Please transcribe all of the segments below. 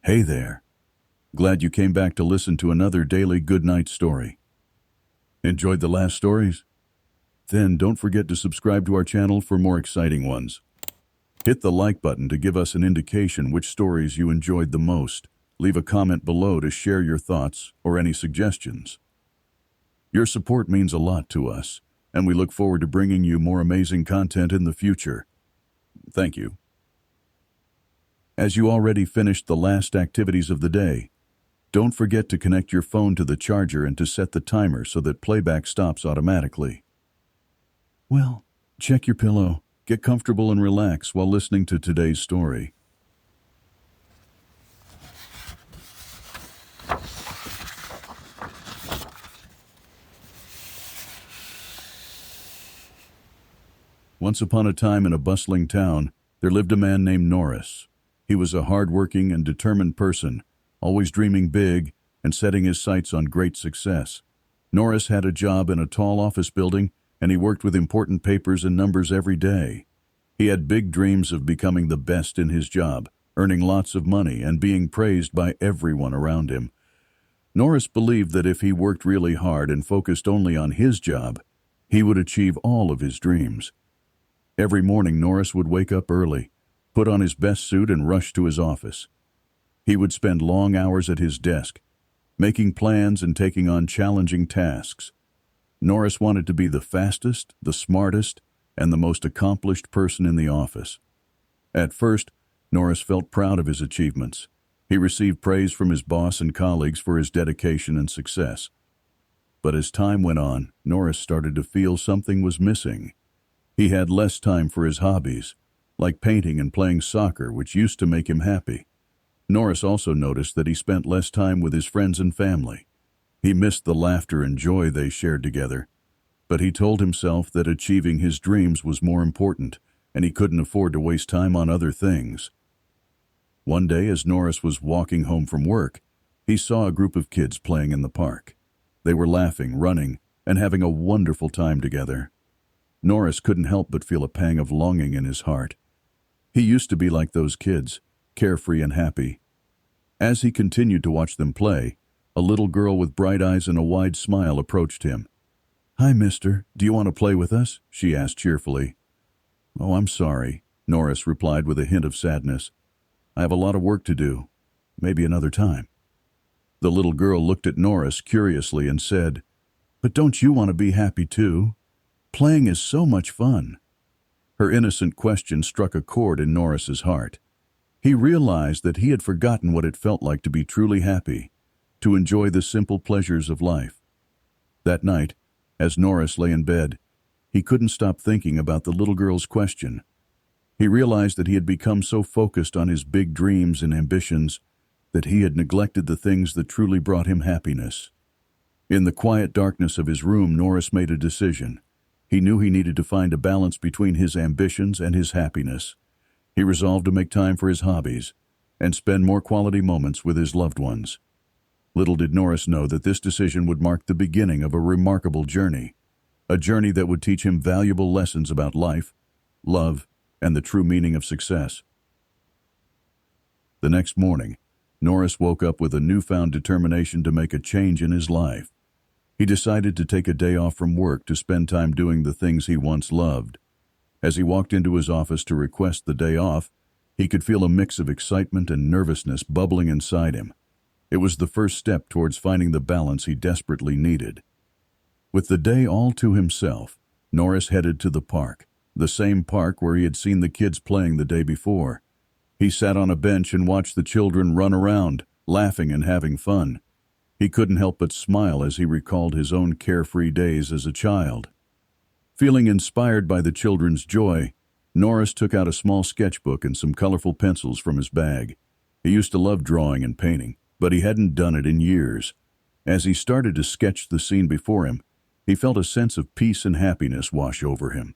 Hey there. Glad you came back to listen to another daily goodnight story. Enjoyed the last stories? Then don't forget to subscribe to our channel for more exciting ones. Hit the like button to give us an indication which stories you enjoyed the most. Leave a comment below to share your thoughts or any suggestions. Your support means a lot to us, and we look forward to bringing you more amazing content in the future. Thank you. As you already finished the last activities of the day, don't forget to connect your phone to the charger and to set the timer so that playback stops automatically. Well, check your pillow, get comfortable and relax while listening to today's story. Once upon a time in a bustling town, there lived a man named Norris. He was a hard-working and determined person, always dreaming big and setting his sights on great success. Norris had a job in a tall office building, and he worked with important papers and numbers every day. He had big dreams of becoming the best in his job, earning lots of money, and being praised by everyone around him. Norris believed that if he worked really hard and focused only on his job, he would achieve all of his dreams. Every morning, Norris would wake up early, put on his best suit, and rush to his office. He would spend long hours at his desk, making plans and taking on challenging tasks. Norris wanted to be the fastest, the smartest, and the most accomplished person in the office. At first, Norris felt proud of his achievements. He received praise from his boss and colleagues for his dedication and success. But as time went on, Norris started to feel something was missing. He had less time for his hobbies, like painting and playing soccer, which used to make him happy. Norris also noticed that he spent less time with his friends and family. He missed the laughter and joy they shared together, but he told himself that achieving his dreams was more important, and he couldn't afford to waste time on other things. One day, as Norris was walking home from work, he saw a group of kids playing in the park. They were laughing, running, and having a wonderful time together. Norris couldn't help but feel a pang of longing in his heart. He used to be like those kids, carefree and happy. As he continued to watch them play, a little girl with bright eyes and a wide smile approached him. "Hi, mister. Do you want to play with us?" she asked cheerfully. "Oh, I'm sorry," Norris replied with a hint of sadness. "I have a lot of work to do. Maybe another time." The little girl looked at Norris curiously and said, "But don't you want to be happy too? Playing is so much fun." Her innocent question struck a chord in Norris's heart. He realized that he had forgotten what it felt like to be truly happy, to enjoy the simple pleasures of life. That night, as Norris lay in bed, he couldn't stop thinking about the little girl's question. He realized that he had become so focused on his big dreams and ambitions that he had neglected the things that truly brought him happiness. In the quiet darkness of his room, Norris made a decision. He knew he needed to find a balance between his ambitions and his happiness. He resolved to make time for his hobbies and spend more quality moments with his loved ones. Little did Norris know that this decision would mark the beginning of a remarkable journey, a journey that would teach him valuable lessons about life, love, and the true meaning of success. The next morning, Norris woke up with a newfound determination to make a change in his life. He decided to take a day off from work to spend time doing the things he once loved. As he walked into his office to request the day off, he could feel a mix of excitement and nervousness bubbling inside him. It was the first step towards finding the balance he desperately needed. With the day all to himself, Norris headed to the park, the same park where he had seen the kids playing the day before. He sat on a bench and watched the children run around, laughing and having fun. He couldn't help but smile as he recalled his own carefree days as a child. Feeling inspired by the children's joy, Norris took out a small sketchbook and some colorful pencils from his bag. He used to love drawing and painting, but he hadn't done it in years. As he started to sketch the scene before him, he felt a sense of peace and happiness wash over him.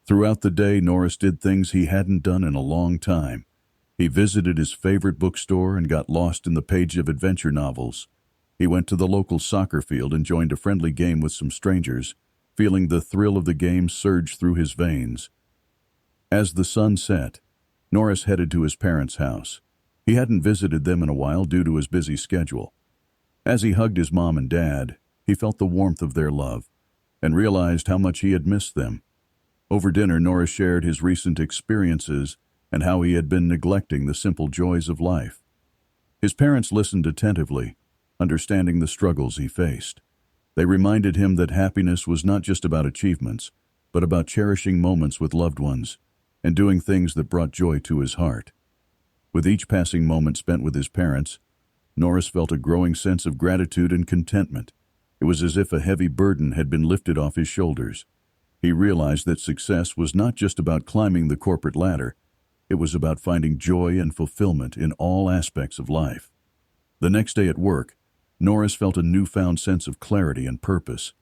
Throughout the day, Norris did things he hadn't done in a long time. He visited his favorite bookstore and got lost in the page of adventure novels. He went to the local soccer field and joined a friendly game with some strangers, feeling the thrill of the game surge through his veins. As the sun set, Norris headed to his parents' house. He hadn't visited them in a while due to his busy schedule. As he hugged his mom and dad, he felt the warmth of their love and realized how much he had missed them. Over dinner, Norris shared his recent experiences and how he had been neglecting the simple joys of life. His parents listened attentively, understanding the struggles he faced. They reminded him that happiness was not just about achievements, but about cherishing moments with loved ones and doing things that brought joy to his heart. With each passing moment spent with his parents, Norris felt a growing sense of gratitude and contentment. It was as if a heavy burden had been lifted off his shoulders. He realized that success was not just about climbing the corporate ladder. It was about finding joy and fulfillment in all aspects of life. The next day at work, Norris felt a newfound sense of clarity and purpose.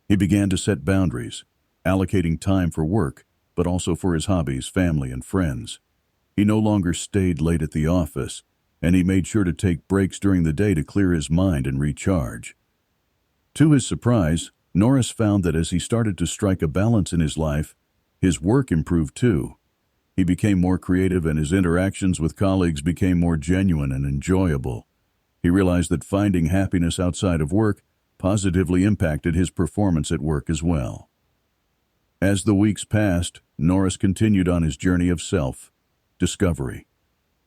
He began to set boundaries, allocating time for work, but also for his hobbies, family, and friends. He no longer stayed late at the office, and he made sure to take breaks during the day to clear his mind and recharge. To his surprise, Norris found that as he started to strike a balance in his life, his work improved too. He became more creative and his interactions with colleagues became more genuine and enjoyable. He realized that finding happiness outside of work positively impacted his performance at work as well. As the weeks passed, Norris continued on his journey of self-discovery.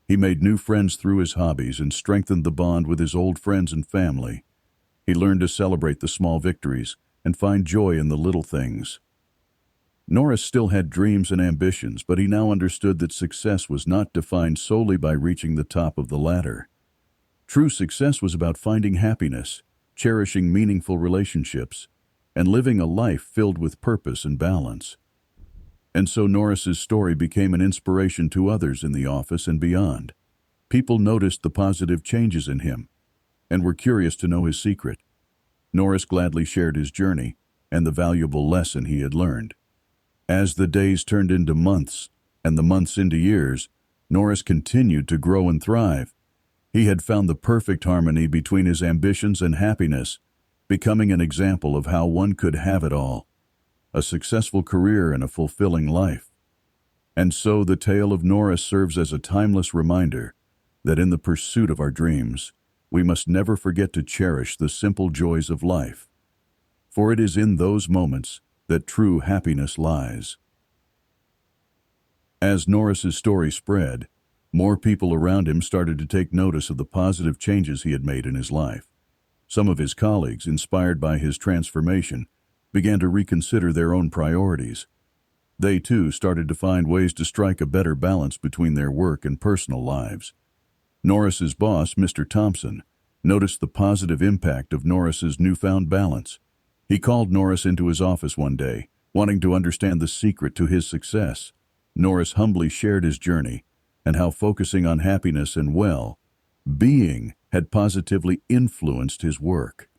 He made new friends through his hobbies and strengthened the bond with his old friends and family. He learned to celebrate the small victories and find joy in the little things. Norris still had dreams and ambitions, but he now understood that success was not defined solely by reaching the top of the ladder. True success was about finding happiness, cherishing meaningful relationships, and living a life filled with purpose and balance. And so Norris's story became an inspiration to others in the office and beyond. People noticed the positive changes in him and were curious to know his secret. Norris gladly shared his journey and the valuable lesson he had learned. As the days turned into months and the months into years, Norris continued to grow and thrive. He had found the perfect harmony between his ambitions and happiness, becoming an example of how one could have it all: a successful career and a fulfilling life. And so the tale of Norris serves as a timeless reminder that in the pursuit of our dreams, we must never forget to cherish the simple joys of life. For it is in those moments that true happiness lies. As Norris's story spread, more people around him started to take notice of the positive changes he had made in his life. Some of his colleagues, inspired by his transformation, began to reconsider their own priorities. They too started to find ways to strike a better balance between their work and personal lives. Norris's boss, Mr. Thompson, noticed the positive impact of Norris's newfound balance. He called Norris into his office one day, wanting to understand the secret to his success. Norris humbly shared his journey and how focusing on happiness and well-being had positively influenced his work.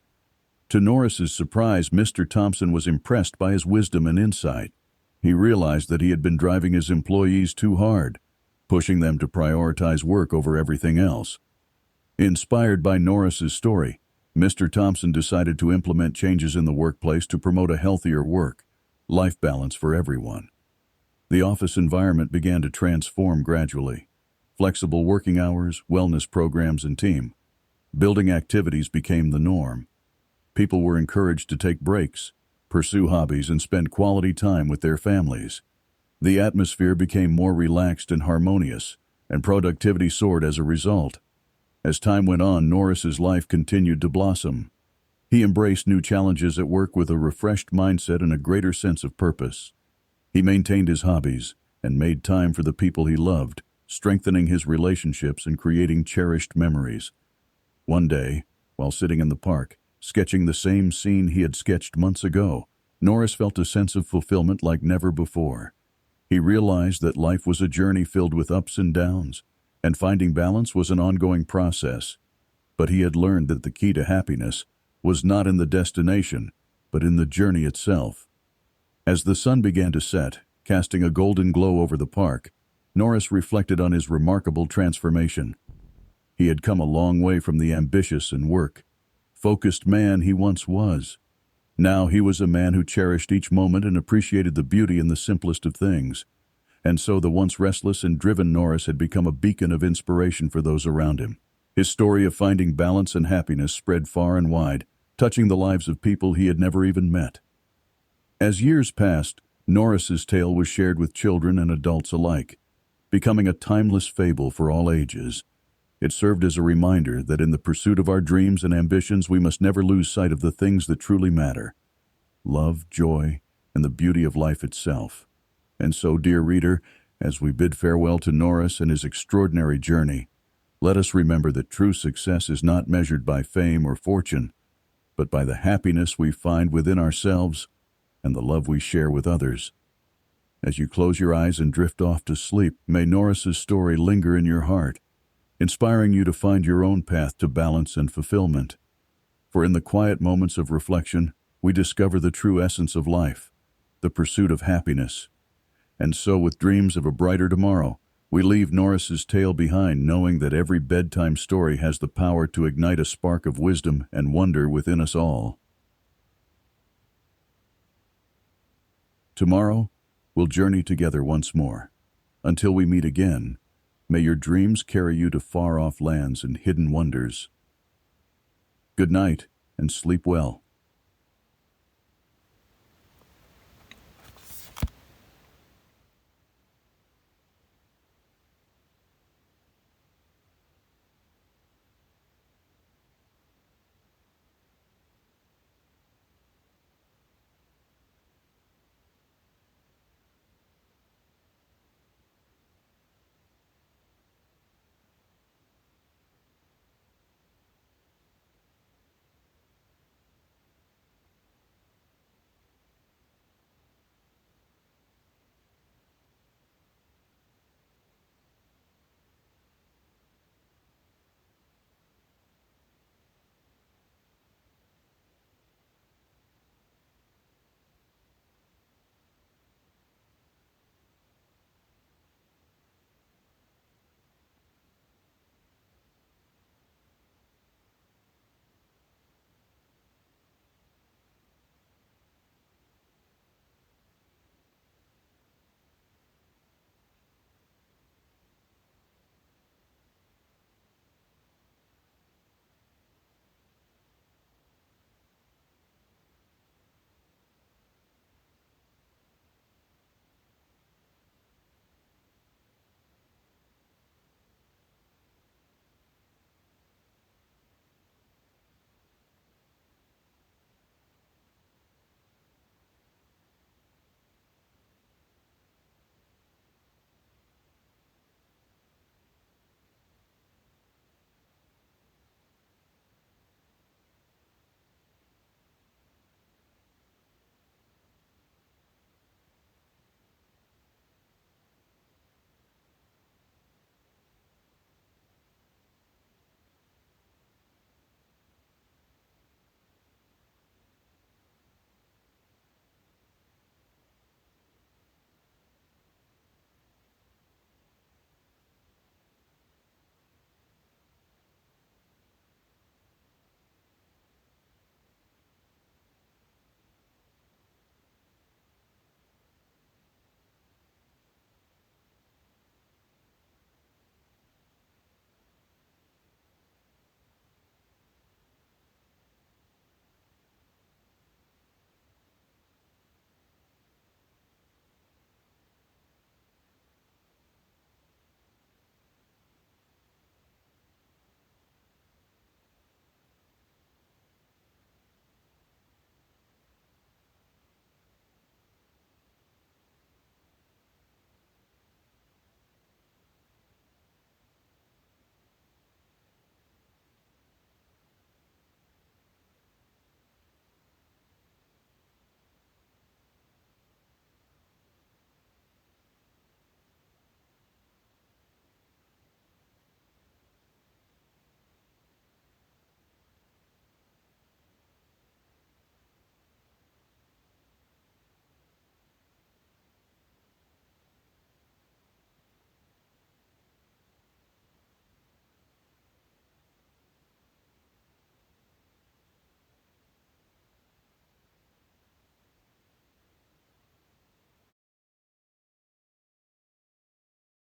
To Norris's surprise, Mr. Thompson was impressed by his wisdom and insight. He realized that he had been driving his employees too hard, pushing them to prioritize work over everything else. Inspired by Norris's story, Mr. Thompson decided to implement changes in the workplace to promote a healthier work-life balance for everyone. The office environment began to transform gradually. Flexible working hours, wellness programs, and team-building activities became the norm. People were encouraged to take breaks, pursue hobbies, and spend quality time with their families. The atmosphere became more relaxed and harmonious, and productivity soared as a result. As time went on, Norris's life continued to blossom. He embraced new challenges at work with a refreshed mindset and a greater sense of purpose. He maintained his hobbies and made time for the people he loved, strengthening his relationships and creating cherished memories. One day, while sitting in the park, sketching the same scene he had sketched months ago, Norris felt a sense of fulfillment like never before. He realized that life was a journey filled with ups and downs, and finding balance was an ongoing process. But he had learned that the key to happiness was not in the destination, but in the journey itself. As the sun began to set, casting a golden glow over the park, Norris reflected on his remarkable transformation. He had come a long way from the ambitious and work-focused man he once was. Now he was a man who cherished each moment and appreciated the beauty in the simplest of things. And so the once restless and driven Norris had become a beacon of inspiration for those around him. His story of finding balance and happiness spread far and wide, touching the lives of people he had never even met. As years passed, Norris's tale was shared with children and adults alike, becoming a timeless fable for all ages. It served as a reminder that in the pursuit of our dreams and ambitions, we must never lose sight of the things that truly matter: love, joy, and the beauty of life itself. And so, dear reader, as we bid farewell to Norris and his extraordinary journey, let us remember that true success is not measured by fame or fortune, but by the happiness we find within ourselves and the love we share with others. As you close your eyes and drift off to sleep, may Norris's story linger in your heart, inspiring you to find your own path to balance and fulfillment. For in the quiet moments of reflection, we discover the true essence of life, the pursuit of happiness. And so, with dreams of a brighter tomorrow, we leave Norris's tale behind, knowing that every bedtime story has the power to ignite a spark of wisdom and wonder within us all. Tomorrow, we'll journey together once more. Until we meet again, may your dreams carry you to far-off lands and hidden wonders. Good night, and sleep well.